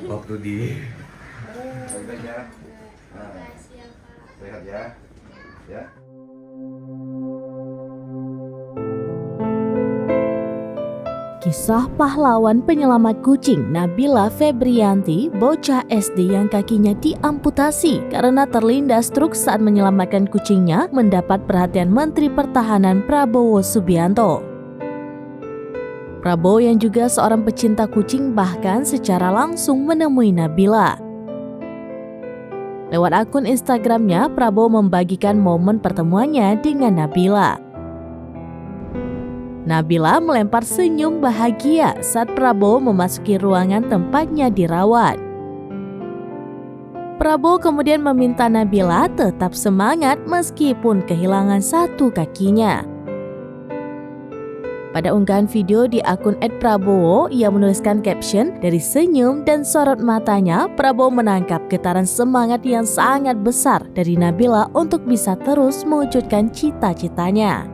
waktu di baik ya. Nah, sehat ya. Ya. Kisah pahlawan penyelamat kucing Nabila Febrianti, bocah SD yang kakinya diamputasi karena terlindas truk saat menyelamatkan kucingnya, mendapat perhatian Menteri Pertahanan Prabowo Subianto. Prabowo yang juga seorang pecinta kucing bahkan secara langsung menemui Nabila. Lewat akun Instagramnya, Prabowo membagikan momen pertemuannya dengan Nabila. Nabila melempar senyum bahagia saat Prabowo memasuki ruangan tempatnya dirawat. Prabowo kemudian meminta Nabila tetap semangat meskipun kehilangan satu kakinya. Pada unggahan video di akun @prabowo, ia menuliskan caption, "Dari senyum dan sorot matanya, Prabowo menangkap getaran semangat yang sangat besar dari Nabila untuk bisa terus mewujudkan cita-citanya."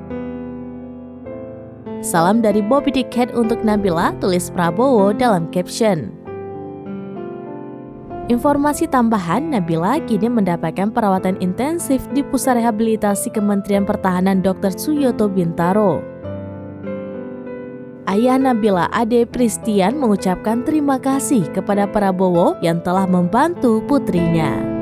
Salam dari Bobby the Cat untuk Nabila, tulis Prabowo dalam caption. Informasi tambahan, Nabila kini mendapatkan perawatan intensif di Pusat Rehabilitasi Kementerian Pertahanan Dr. Suyoto Bintaro. Ayah Nabila, Ade Pristian, mengucapkan terima kasih kepada Prabowo yang telah membantu putrinya.